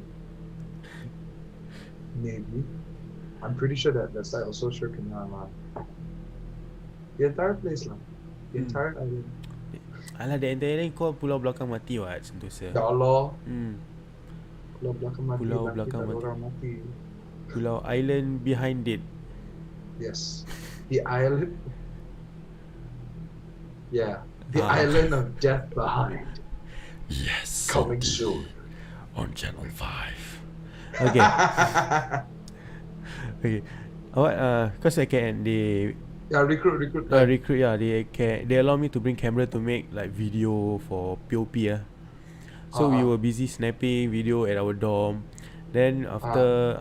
Speaker 2: Maybe. I'm pretty sure that the site also sure can the entire place lah. The entire island.
Speaker 1: Alah, the entire island kau pulau belakang mati what, Sentosa.
Speaker 2: Ya Allah. Pulau belakang mati.
Speaker 1: Pulau belakang mati. Pulau island behind it.
Speaker 2: Yes. The island. Yeah. The island of death behind.
Speaker 1: Yes.
Speaker 2: Coming soon.
Speaker 1: On Channel 5. Okay. Okay. What? Cause I can
Speaker 2: recruit.
Speaker 1: Recruit. Yeah, they allow me to bring camera to make like video for POP. So we were busy snapping video at our dorm. Then after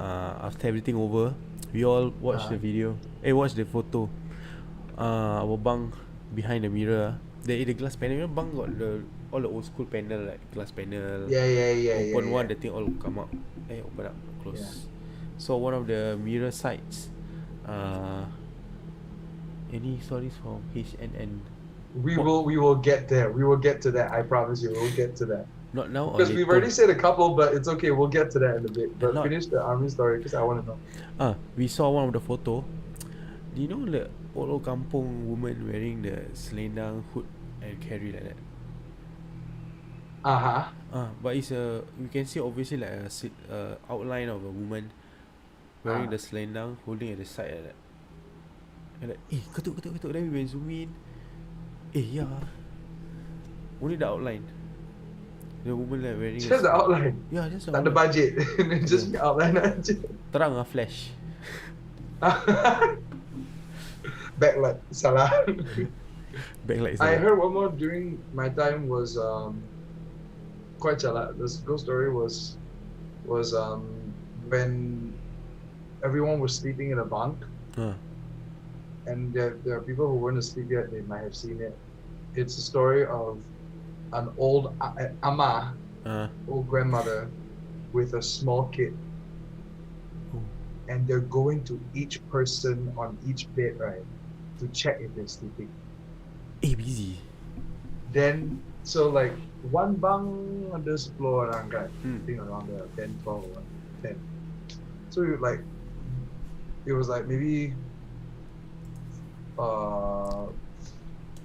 Speaker 1: everything over, we all watched the video. Watch the photo. Our bunk behind the mirror. The glass panel. You know, bunk got all the old school panel like glass panel.
Speaker 2: Yeah.
Speaker 1: Open one, the thing all come up. Open up, close. Yeah. So one of the mirror sites. Any stories from HNN?
Speaker 2: We will get there. We will get to that. I promise you, we'll get to that.
Speaker 1: Not now.
Speaker 2: Because we've already said a couple, but it's okay. We'll get to that in a bit. But finish the army story because I want to know.
Speaker 1: We saw one of the photo. Do you know the old kampung woman wearing the selendang hood and carry like that? But it's you can see obviously like a outline of a woman wearing the selendang, holding at the side like that. And like, ketuk. Then we went zoom in. Yeah. Only the outline. The woman like wearing
Speaker 2: just the outline.
Speaker 1: Yeah, just the
Speaker 2: outline. Tak ada budget. Just the outline aja.
Speaker 1: Terang flash.
Speaker 2: Backlight. Salah.
Speaker 1: Backlight.
Speaker 2: I heard one more during my time was quite chala. This ghost story was when everyone was sleeping in a bunk. And there are people who weren't asleep yet. They might have seen it. It's a story of an old ama, old grandmother, with a small kid, and they're going to each person on each bed, right, to check if they're sleeping.
Speaker 1: Busy.
Speaker 2: Then so like one bunk on this floor, I think around the 10, 12, or 10. So it was like maybe.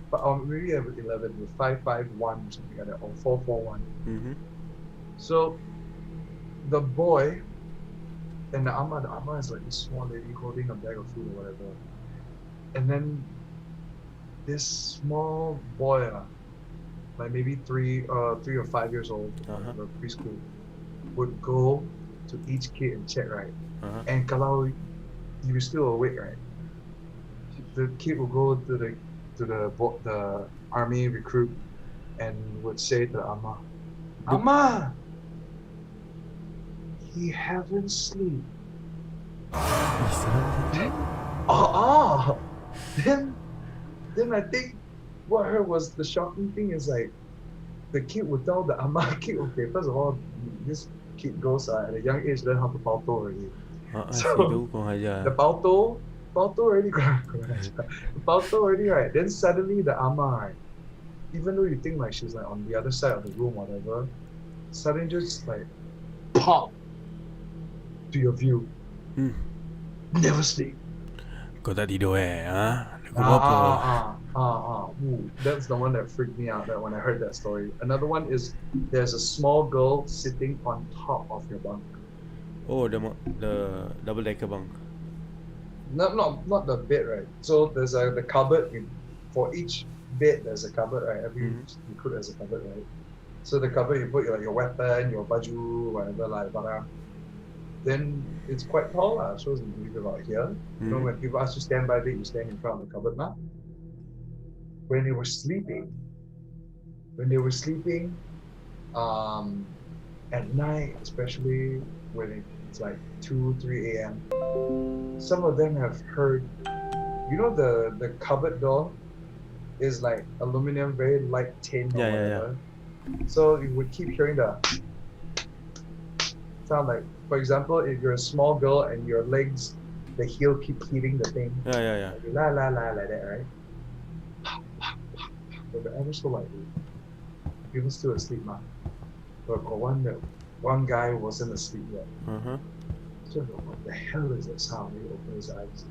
Speaker 2: Maybe 11 with 551 or something like that, or 441. So the boy and the ama is like this small lady holding a bag of food or whatever, and then this small boy, like maybe 3 or 5 years old, preschool, would go to each kid and check, right? And kalau you were still awake, right? The kid will go to the army recruit and would say to Ama, he haven't sleep. Then I think what I heard was the shocking thing is like the kid would tell the Ama kid, okay, first of all, this kid goes at a young age learn how to pauto already. So the pauto already, right? Then suddenly the ama, right? Even though you think like she's like on the other side of the room, whatever, suddenly just like pop to your view. Never sleep.
Speaker 1: Kau tak tidur
Speaker 2: That's the one that freaked me out. That when I heard that story. Another one is there's a small girl sitting on top of your bunk.
Speaker 1: Oh, the double decker bunk.
Speaker 2: Not the bed, right? So there's the cupboard for each bed. There's a cupboard, right? Every recruit has a cupboard, right? So the cupboard, you put your weapon, your baju, whatever, like barang. Then it's quite tall, so it's about here. You know, when people ask you stand by it, you stand in front of the cupboard now. When they were sleeping, at night, especially when it's like 2, 3 a.m., some of them have heard, you know, the cupboard door is like aluminum, very light tin or whatever. So you would keep hearing the sound, like, for example, if you're a small girl and your legs, the heel keep hitting the thing.
Speaker 1: Yeah.
Speaker 2: Like, la la la like that, right? But the ever so lightly. People still asleep now. But one guy wasn't asleep yet. So what the hell is that sound? He opened his eyes.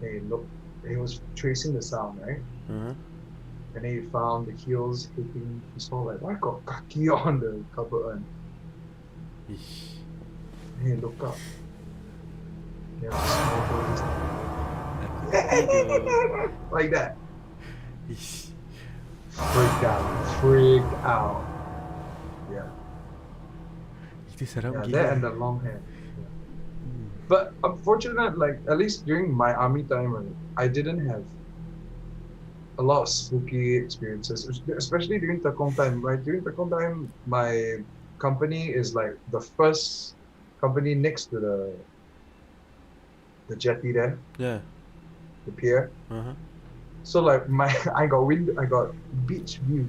Speaker 2: And he looked. He was tracing the sound, right? And then he found the heels hitting. He saw like, why got kaki on the cupboard? And he looked up. There was a small girl like that. Freaked out. Yeah.
Speaker 1: Itu seram
Speaker 2: Yeah,
Speaker 1: gila.
Speaker 2: that and the long hair. Yeah. But unfortunately, like at least during my army time, I didn't have a lot of spooky experiences, especially during Tekong time. Right, during Tekong time, my company is like the first company next to the jetty there. Yeah. The pier. So like I got beach view.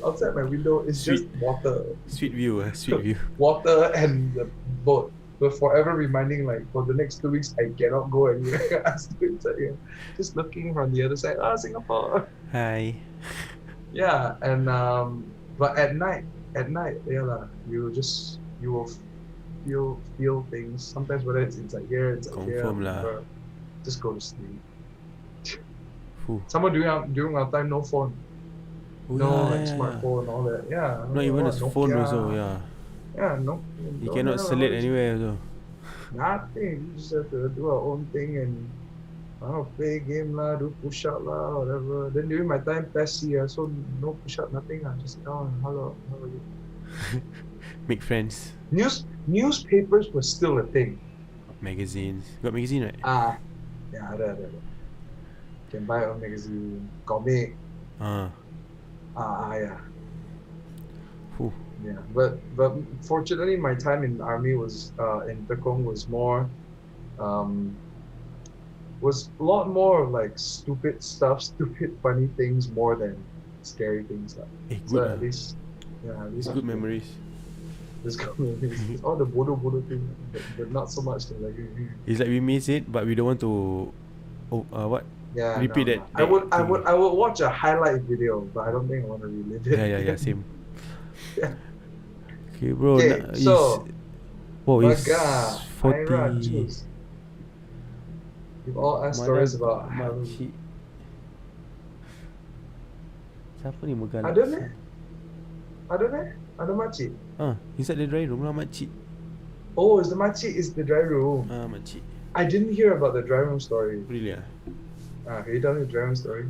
Speaker 2: Outside my window is just water.
Speaker 1: Sweet view.
Speaker 2: Water and the boat. But forever reminding, like, for the next 2 weeks I cannot go anywhere. I'm still inside here. Just looking from the other side. Singapore.
Speaker 1: Hi.
Speaker 2: Yeah, and but at night, yeah, you will feel things. Sometimes whether it's inside here, it's
Speaker 1: confirm
Speaker 2: here.
Speaker 1: Lah.
Speaker 2: Just go to sleep. Someone during our time, no phone. Smartphone, all that. Yeah.
Speaker 1: Not even a phone also, yeah.
Speaker 2: Yeah, no.
Speaker 1: You cannot select anywhere also.
Speaker 2: Nothing. You just have to do our own thing and play game lah, do push up lah, whatever. Then during my time, PESC, so no push up, nothing. Just sit down and hello, how are you?
Speaker 1: Make friends.
Speaker 2: Newspapers was still a thing.
Speaker 1: Magazines. Got magazine, right?
Speaker 2: Yeah, ada. Can buy a magazine, comic. Yeah. Yeah, but fortunately, my time in the army was in Tekong was more, was a lot more like stupid stuff, stupid funny things more than scary things. So at least
Speaker 1: good memories.
Speaker 2: There's good memories. All the bodoh things, but not so much to like.
Speaker 1: It's like we miss it, but we don't want to. What?
Speaker 2: Yeah.
Speaker 1: Repeat that.
Speaker 2: I would watch a highlight video, but I don't think I want to relive it.
Speaker 1: Yeah. Same. Yeah. Okay, bro.
Speaker 2: So,
Speaker 1: it's
Speaker 2: 40. We've all asked stories about
Speaker 1: makcik. Siapa ni megang?
Speaker 2: Ada makcik?
Speaker 1: Inside the dry room lah makcik.
Speaker 2: Oh, is the makcik is the dry room?
Speaker 1: Makcik.
Speaker 2: I didn't hear about the dry room story.
Speaker 1: Really?
Speaker 2: Can you tell me the dry room story?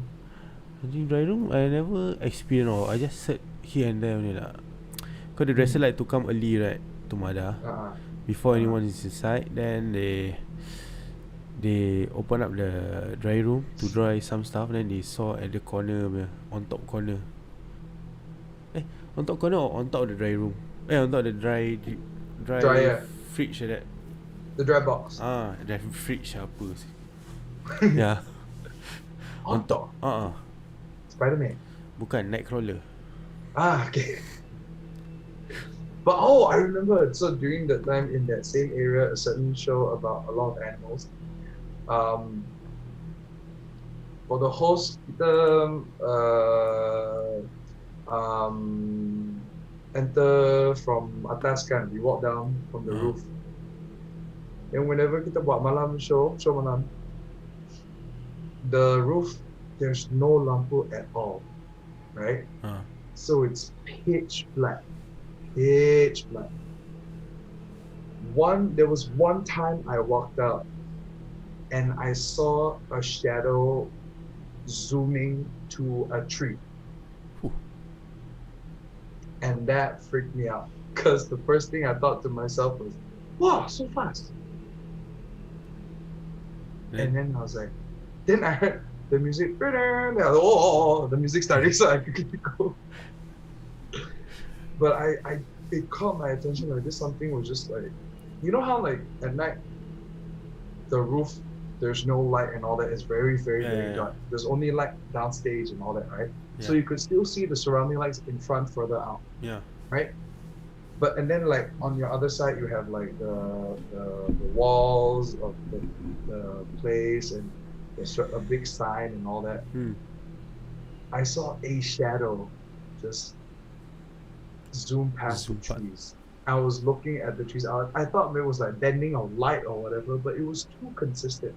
Speaker 1: I think dry room I never experienced. I just sat here and there only lah. Cause the dresser like to come early, right, to Mada before anyone is inside. Then they open up the dry room to dry some stuff. Then they saw at the corner, on top corner. On top corner or on top of the dry room? On top of the dry fridge like that.
Speaker 2: The dry box.
Speaker 1: Dry fridge apa sih? Yeah. On top.
Speaker 2: Spider-Man.
Speaker 1: Bukan, Nightcrawler.
Speaker 2: Okay. But I remember. So during that time in that same area, a certain show about a lot of animals. For the host, enter from atas kan. We walk down from the roof. And whenever kita buat malam show malam, the roof there's no lampu at all, right? So it's pitch black. There was one time I walked out and I saw a shadow zooming to a tree. And that freaked me out because the first thing I thought to myself was, wow, so fast. And then I was like, then I heard the music, the music started, so I could go. But it caught my attention, like this something was just like, you know how like at night, the roof, there's no light and all that, it's very, very, very dark. There's only light downstage and all that, right? So you could still see the surrounding lights in front further out.
Speaker 1: Yeah.
Speaker 2: Right? But and then like on your other side you have like the walls of the place and there's a big sign and all that. I saw a shadow just zoom past the trees. I was looking at the trees. I thought it was like bending of light or whatever, but it was too consistent.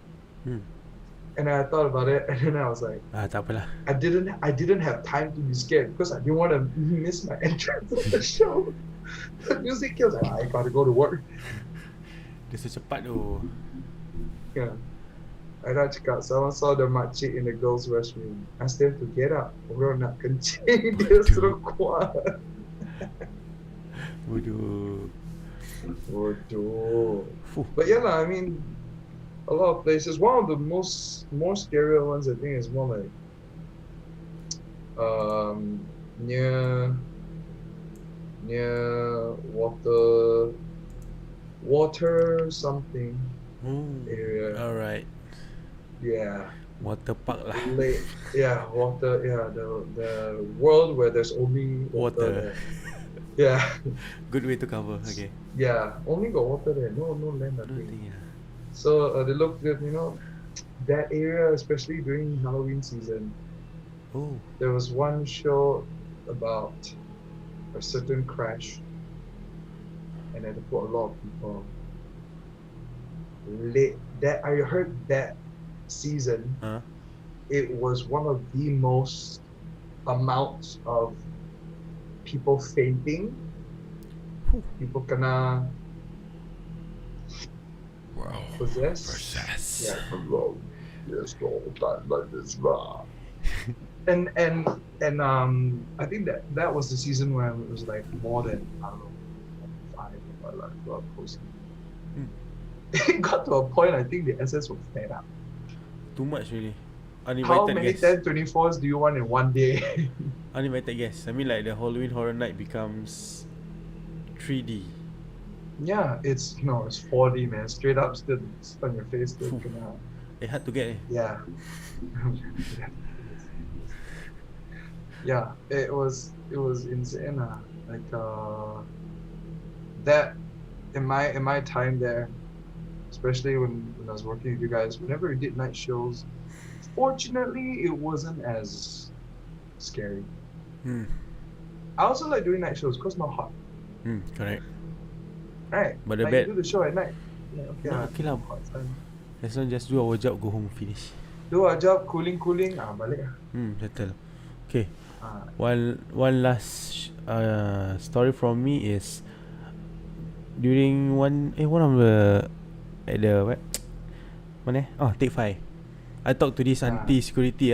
Speaker 2: And I thought about it, and then I was like,
Speaker 1: tak apalah.
Speaker 2: I didn't have time to be scared because I didn't want to miss my entrance of the show. The music kills. I gotta go to work.
Speaker 1: Dia secepat tu.
Speaker 2: Yeah. I dah cakap, someone saw the makcik in the girls' restroom. Asked them to get up. Orang nak kencing, dia suruh kuat.
Speaker 1: Bodoh.
Speaker 2: But yeah lah, I mean, a lot of places. One of the more scarier ones, I think, is more like near water something area.
Speaker 1: Alright.
Speaker 2: Yeah.
Speaker 1: Water park lah.
Speaker 2: Yeah, water. Yeah, the world where there's only water. Yeah.
Speaker 1: Good way to cover. Okay.
Speaker 2: Yeah, only got water there. No land, nothing. So they looked at, that area, especially during Halloween season.
Speaker 1: Oh.
Speaker 2: There was one show about a certain crash, and they put a lot of people. I heard that season, it was one of the most amounts of people fainting. People kena possessed. Yeah, hello. Yes, the whole time like this, blah. And I think that was the season where it was like more than, I don't know, 5 of my life got posted. It got to a point I think the SS were fed up.
Speaker 1: Too much really.
Speaker 2: How many 1024s do you want in one day?
Speaker 1: Uninvited guests. I mean, like the Halloween Horror Night becomes 3D.
Speaker 2: Yeah, it's 4D, man. Straight up, still on your face. Still
Speaker 1: It's hard to get.
Speaker 2: Yeah. Yeah, it was insane. Like that in my time there, especially when I was working with you guys, whenever we did night shows, fortunately it wasn't as scary. I also like doing night shows because not hot.
Speaker 1: Correct.
Speaker 2: Right.
Speaker 1: But the
Speaker 2: you do the show at night. Yeah,
Speaker 1: okay lah. Let's not just do our job, go home, finish.
Speaker 2: Do our job, cooling, balik lah.
Speaker 1: Settle. Okay. One last story from me is during one of the at the what? Mana? Take 5. I talked to this auntie security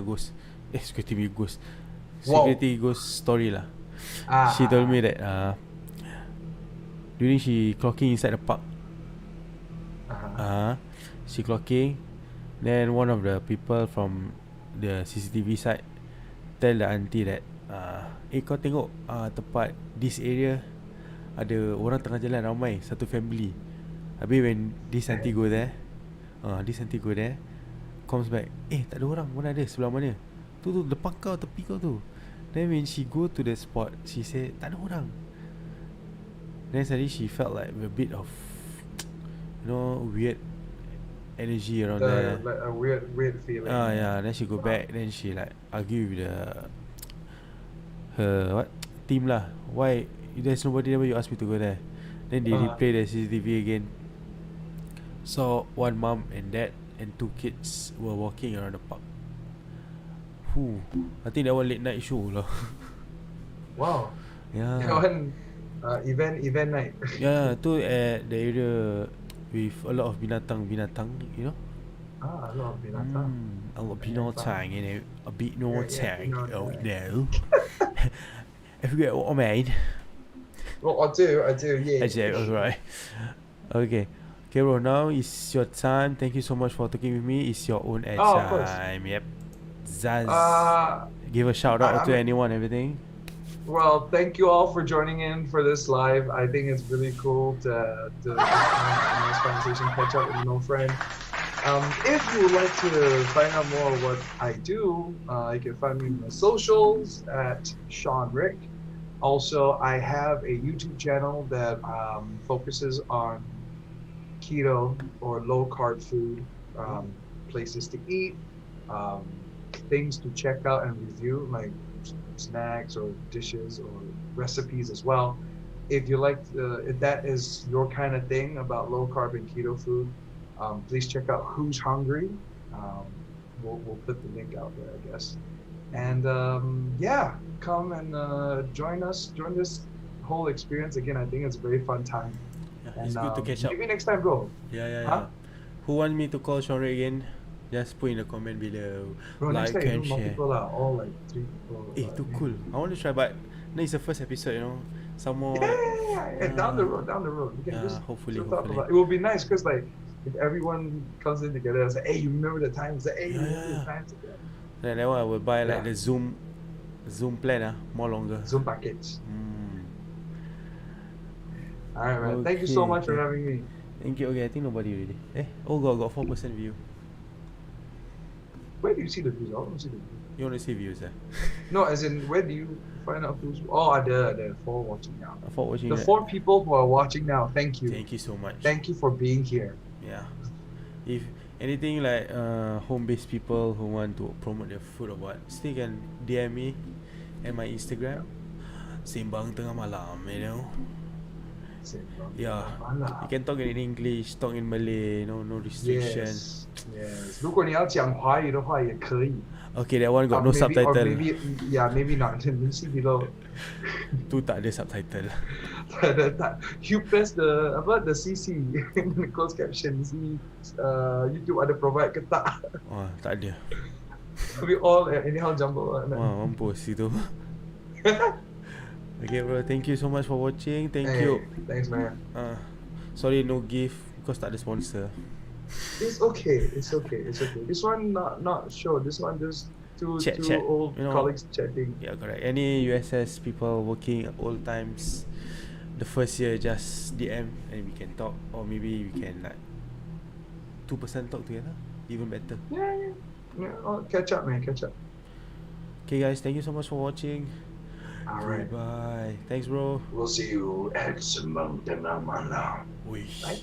Speaker 1: ghost. Security ghost story lah. She told me that during she clocking inside the park. She clocking, then one of the people from the CCTV side tell the auntie that kau tengok tempat this area ada orang tengah jalan ramai, satu family. Habis when this auntie go there, comes back, tak ada orang, mana ada, sebelah mana? Tu depan kau, tepi kau tu. Then when she go to the spot, she say tak ada orang. Then suddenly she felt like a bit of weird energy around there.
Speaker 2: Like a weird feeling.
Speaker 1: Yeah. Then she go back. Then she like argue with her team lah. Why there's nobody there? You asked me to go there. Then they replay the CCTV again. So one mom and dad and 2 kids were walking around the park. I think that one late night show lah.
Speaker 2: Wow.
Speaker 1: Yeah.
Speaker 2: That one event night.
Speaker 1: Yeah, tu at the area with a lot of binatang,
Speaker 2: A lot of binatang.
Speaker 1: A lot of binatang, a bit no tang. Oh no. Have you got what I mean?
Speaker 2: Well, I do, yeah.
Speaker 1: Actually, alright. Okay. Okay, bro, now is your time. Thank you so much for talking with me. It's your own
Speaker 2: Oh, of course.
Speaker 1: time. Yep. Zaz. Give a shout
Speaker 2: I
Speaker 1: out to
Speaker 2: mean,
Speaker 1: anyone, everything.
Speaker 2: well, thank you all for joining in for this live. I think it's really cool to have a nice conversation, catch up with an old friend. If you would like to find out more what I do, you can find me on my socials at Shawnrick. Also, I have a YouTube channel that focuses on keto or low carb food, places to eat, things to check out and review, like snacks or dishes or recipes as well. If you like, if that is your kind of thing about low carb and keto food, please check out Who's Hungry. We'll put the link out there, I guess. And yeah, come and join this whole experience again. I think it's a very fun time.
Speaker 1: Yeah, it's good to catch up.
Speaker 2: Maybe next time, bro.
Speaker 1: Yeah. Who want me to call Shawnrick again? Just put in the comment below.
Speaker 2: Bro, next
Speaker 1: Like
Speaker 2: time
Speaker 1: and
Speaker 2: more
Speaker 1: share.
Speaker 2: people are all like 3 people.
Speaker 1: Too cool. I want to try, but no, it's the first episode, you know. Some more.
Speaker 2: Yeah. Down the road. We can just
Speaker 1: hopefully.
Speaker 2: talk about it. It will be nice because like if everyone comes in together and say, hey, you remember the times? Hey, you remember the times again?
Speaker 1: Then that one I will buy like the Zoom plan, more longer.
Speaker 2: Zoom package. Alright, man. Thank you so much for having me.
Speaker 1: Thank you. Okay, I think nobody really. Got 4% view.
Speaker 2: Where do you see the views? I want to see the views.
Speaker 1: You want to see views,
Speaker 2: No, as in, where do you find out who's... Oh, there are 4 watching now.
Speaker 1: 4 watching.
Speaker 2: The 4 people who are watching now, thank you.
Speaker 1: Thank you so much.
Speaker 2: Thank you for being here.
Speaker 1: Yeah. If anything like home-based people who want to promote their food or what, still can DM me and my Instagram. SembangMalam, you know. Yeah. You can talk in English, talk in Malay, no restrictions.
Speaker 2: Yes. 如果你要讲华语的话也可以。
Speaker 1: Okay, that one got no
Speaker 2: maybe,
Speaker 1: subtitle.
Speaker 2: Or maybe not. You see below.
Speaker 1: Tu tak ada subtitle.
Speaker 2: You press the CC the closed caption. See YouTube ada provide ke tak?
Speaker 1: Wah, tak ada.
Speaker 2: We all anyhow jumble.
Speaker 1: Wah, mampus itu. Okay, bro. Thank you so much for watching. Thank you.
Speaker 2: Thanks, man.
Speaker 1: Sorry, no gift because tak ada sponsor.
Speaker 2: It's okay. This one not sure. This one just two old colleagues chatting.
Speaker 1: Yeah, correct. Any USS people working at old times, the first year just DM and we can talk, or maybe we can like 2% talk together, even better.
Speaker 2: Yeah. Oh, catch up, man. Catch up.
Speaker 1: Okay, guys. Thank you so much for watching.
Speaker 2: All right.
Speaker 1: Bye. Thanks, bro.
Speaker 2: We'll see you at SembangMalam.
Speaker 1: Wish.
Speaker 2: Bye.